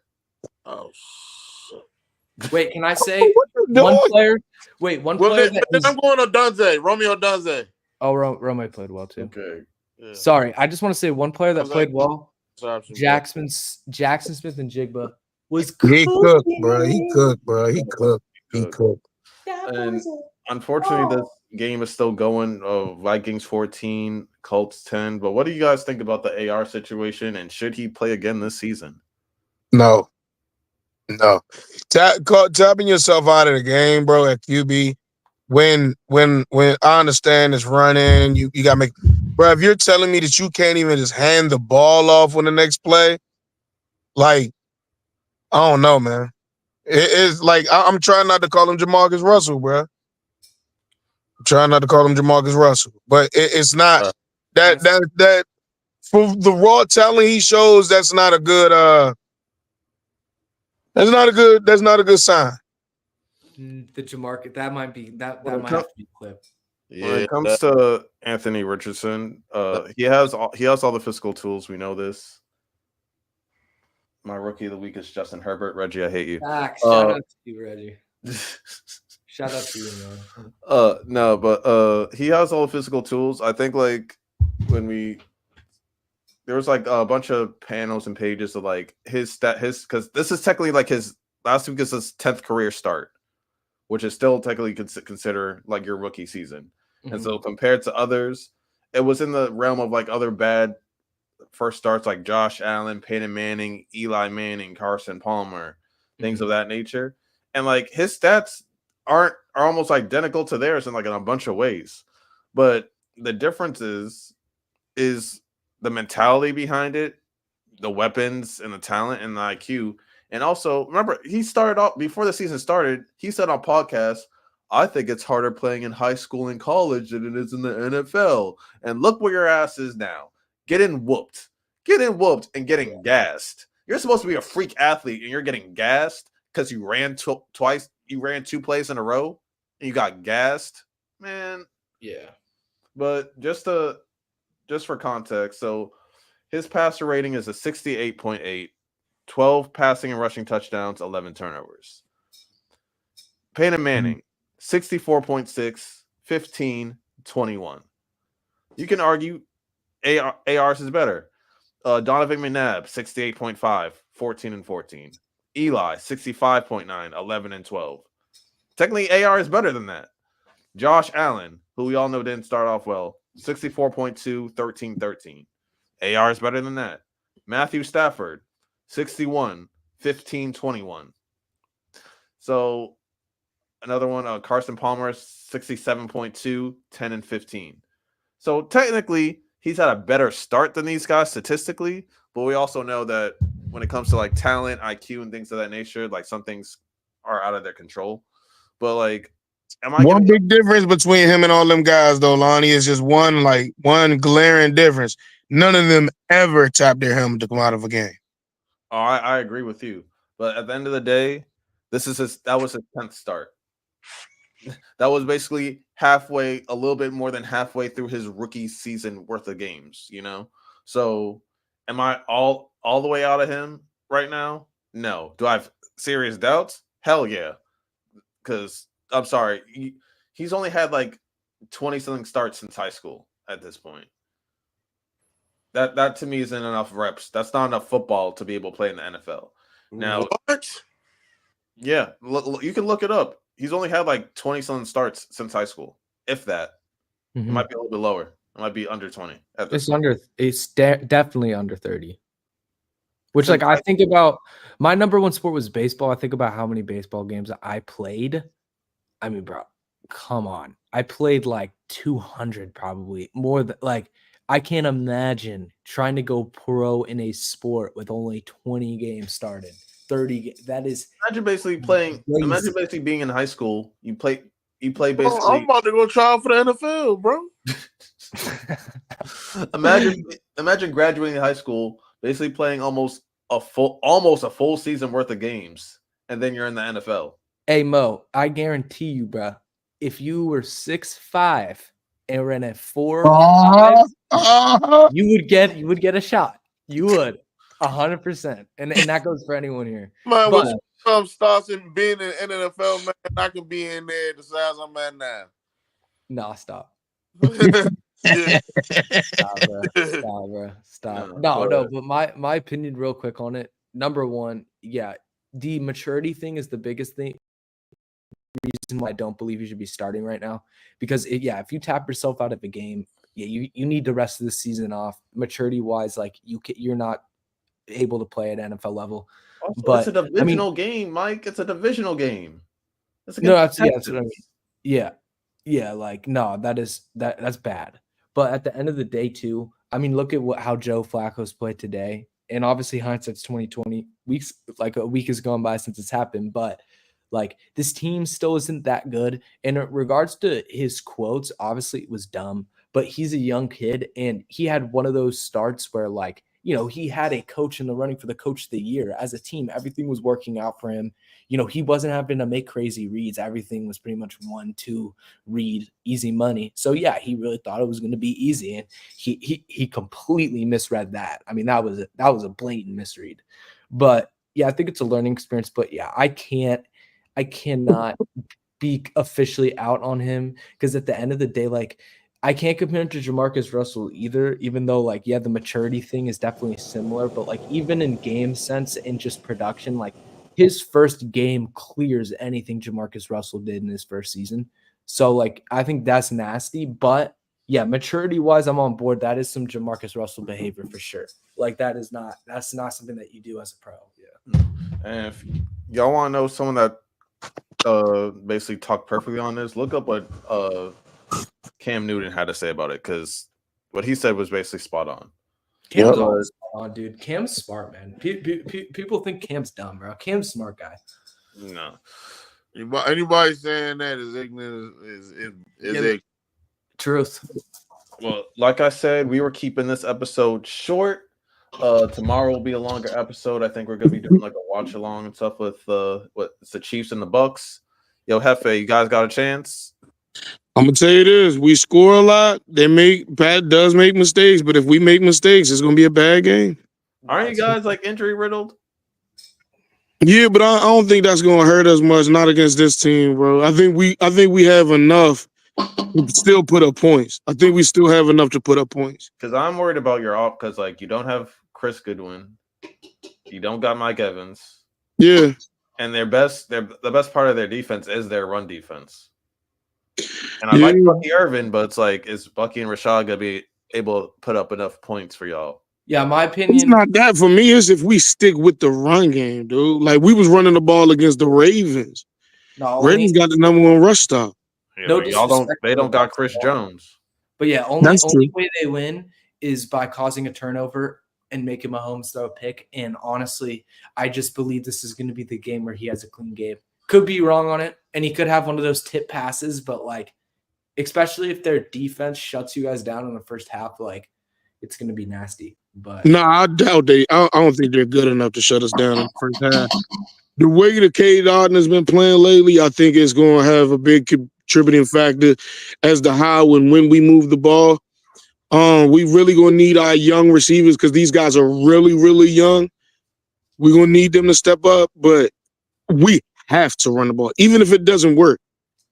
Oh shit! Wait, can I say What you one doing? player? Wait, one Well, player then, that then is. I'm going to Dunze, Romeo Dunze. Oh, Rome played well too. Okay. Yeah. Sorry, I just want to say one player that I was played like- well. Option, Jackson Smith and Jigba was He cooked, cooking. bro. He cooked, bro. He cooked. He Good. cooked. And unfortunately, this game is still going. Vikings 14, Colts 10. But what do you guys think about the AR situation? And should he play again this season? No. Tapping yourself out of the game, bro, at QB. When I understand it's running, you gotta make, bro. If you're telling me that you can't even just hand the ball off on the next play, like, I don't know, man. It's like I'm trying not to call him Jamarcus Russell, bro. I'm trying not to call him Jamarcus Russell, but it's not that for the raw talent he shows. That's not a good. That's not a good sign. The Jamarcus, that might Well, might have to be clipped. When it comes to Anthony Richardson, he has all the physical tools. We know this. My rookie of the week is Justin Herbert. Reggie, I hate you. Shout out to you, Reggie. Shout out to you, man. No, but he has all the physical tools. I think like when there was like a bunch of panels and pages of like his because this is technically like his last week is his 10th career start, which is still technically consider like your rookie season. Mm-hmm. And so compared to others, it was in the realm of like other bad first starts like Josh Allen, Peyton Manning, Eli Manning, Carson Palmer, things of that nature. And like his stats are almost identical to theirs in like in a bunch of ways. But the difference is the mentality behind it, the weapons and the talent and the IQ. And also, remember, he started off before the season started, he said on podcasts, I think it's harder playing in high school and college than it is in the NFL. And look where your ass is now. Getting whooped and getting gassed. You're supposed to be a freak athlete and you're getting gassed because you ran twice. You ran 2 plays in a row and you got gassed, man. Yeah. But just for context, so his passer rating is a 68.8, 12 passing and rushing touchdowns, 11 turnovers. Peyton Manning, 64.6, 15, 21. You can argue AR's is better. Donovan McNabb, 68.5, 14 and 14. Eli, 65.9, 11 and 12. Technically, AR is better than that. Josh Allen, who we all know didn't start off well, 64.2, 13, 13. AR is better than that. Matthew Stafford, 61, 15, 21. So another one, Carson Palmer, 67.2, 10 and 15. So technically, he's had a better start than these guys statistically, but we also know that when it comes to like talent, IQ, and things of that nature, like some things are out of their control. But like, One big difference between him and all them guys, though, Lonnie, is just one glaring difference. None of them ever tap their helmet to come out of a game. Oh, I agree with you. But at the end of the day, that was his 10th start. That was basically a little bit more than halfway through his rookie season worth of games, you know? So am I all the way out of him right now? No. Do I have serious doubts? Hell yeah. Because I'm sorry, he's only had like 20-something starts since high school at this point. That to me isn't enough reps. That's not enough football to be able to play in the NFL. Now, what? Yeah, you can look it up. He's only had like 20-something starts since high school, if that. It might be a little bit lower. It might be under 20. It's definitely under 30. Which, like, I think about my number one sport was baseball. I think about how many baseball games I played. I mean, bro, come on. I played like 200, probably more than like. I can't imagine trying to go pro in a sport with only 20 games started. 30. That is. Imagine basically playing. Crazy. Imagine basically being in high school. You play basically. Oh, I'm about to go try out for the NFL, bro. imagine graduating high school, basically playing almost a full season worth of games, and then you're in the NFL. Hey Mo, I guarantee you, bro. If you were 6'5" and ran at 4'5", you would get a shot. You would 100%, and that goes for anyone here. Man, But with some starts in being an NFL man, I can be in there the size I'm at now. nah, stop. Yeah. Stop, bro. Stop. No. But my opinion, real quick on it. Number one, yeah, the maturity thing is the biggest thing. Reason why I don't believe you should be starting right now, because if you tap yourself out of a game, you need the rest of the season off. Maturity wise, like you're not able to play at NFL level. Also, but it's a divisional game, Mike. It's a divisional game. That's what I mean. Yeah. Like no, that's bad. But at the end of the day, too, I mean, look at how Joe Flacco's played today, and obviously hindsight's 2020. Like a week has gone by since it's happened, but like this team still isn't that good. And in regards to his quotes, obviously it was dumb, but he's a young kid, and he had one of those starts where like, he had a coach in the running for the coach of the year. As a team, everything was working out for him. He wasn't having to make crazy reads. Everything was pretty much 1-2 read, easy money. So yeah, he really thought it was going to be easy, and he completely misread that. I mean, that was a blatant misread. But yeah, I think it's a learning experience. But yeah, I cannot be officially out on him, because at the end of the day, like, I can't compare him to Jamarcus Russell either, even though, like, yeah, the maturity thing is definitely similar. But, like, even in game sense and just production, like, his first game clears anything Jamarcus Russell did in his first season. So, like, I think that's nasty. But, yeah, maturity-wise, I'm on board. That is some Jamarcus Russell behavior for sure. Like, that's not something that you do as a pro. Yeah. And if y'all want to know someone that basically talked perfectly on this, look up what Cam Newton had to say about it, because what he said was basically spot on. Cam's always spot on, dude. Cam's smart, man. People think Cam's dumb, bro. Cam's a smart guy. No. Anybody saying that is ignorant is ignorant. Truth. Well, like I said, we were keeping this episode short. Tomorrow will be a longer episode. I think we're gonna be doing like a watch along and stuff with it's the Chiefs and the Bucks. Yo, Hefe, you guys got a chance? I'm gonna tell you this: we score a lot. Pat does make mistakes, but if we make mistakes, it's gonna be a bad game. Aren't you guys like injury riddled? Yeah, but I don't think that's gonna hurt us much. Not against this team, bro. I think we have enough to still put up points. I think we still have enough to put up points. Because I'm worried about your off. Because like you don't have Chris Goodwin, you don't got Mike Evans. Yeah, and the best part of their defense is their run defense. And I like Bucky Irvin, but it's like, is Bucky and Rashad gonna be able to put up enough points for y'all? Yeah, my opinion. It's not that for me. It's if we stick with the run game, dude. Like we was running the ball against the Ravens. Ravens got the number one rush stop. They don't got Chris Jones. But yeah, only way they win is by causing a turnover and making Mahomes throw a pick. And honestly, I just believe this is going to be the game where he has a clean game. Could be wrong on it, and he could have one of those tip passes, but like, especially if their defense shuts you guys down in the first half, like, it's going to be nasty. But no, I doubt I don't think they're good enough to shut us down in the first half. The way the Cade Otton has been playing lately, I think it's going to have a big contributing factor as to how and when we move the ball. We really going to need our young receivers, because these guys are really, really young. We're going to need them to step up, but we have to run the ball. Even if it doesn't work,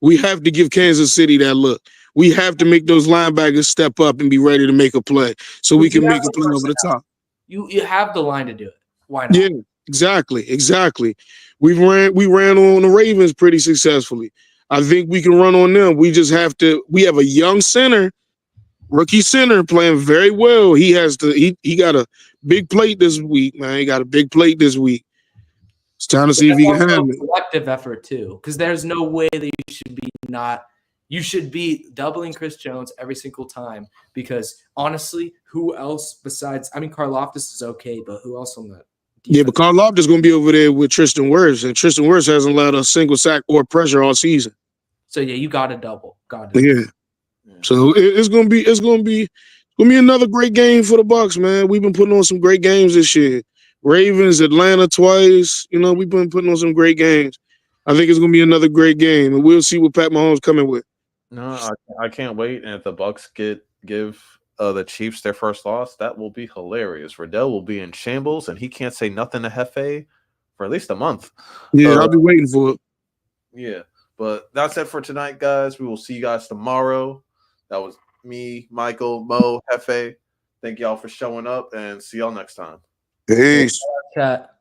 we have to give Kansas City that look. We have to make those linebackers step up and be ready to make a play, so we can make a play over the top. You have the line to do it. Why not? Yeah, exactly. We ran on the Ravens pretty successfully. I think we can run on them. We just have to. We have a young center, rookie center, playing very well. He got a big plate this week, man. He got a big plate this week. It's time to see if he can handle it. Collective effort too, because there's no way that you should be doubling Chris Jones every single time, because honestly, who else besides, Karlaftis is okay, but who else on that? Yeah, but Karlaftis is going to be over there with Tristan Wirfs, and Tristan Wirfs hasn't allowed a single sack or pressure all season. So yeah, you got to double. Yeah. So it's going to be another great game for the Bucs, man. We've been putting on some great games this year. Ravens, Atlanta twice. We've been putting on some great games. I think it's going to be another great game, and we'll see what Pat Mahomes coming with. No, I can't wait. And if the Bucs give the Chiefs their first loss, that will be hilarious. Riddell will be in shambles, and he can't say nothing to Hefe for at least a month. Yeah, I'll be waiting for it. Yeah, but that's it for tonight, guys. We will see you guys tomorrow. That was me, Michael, Mo, Hefe. Thank y'all for showing up, and see y'all next time. Peace. Chat.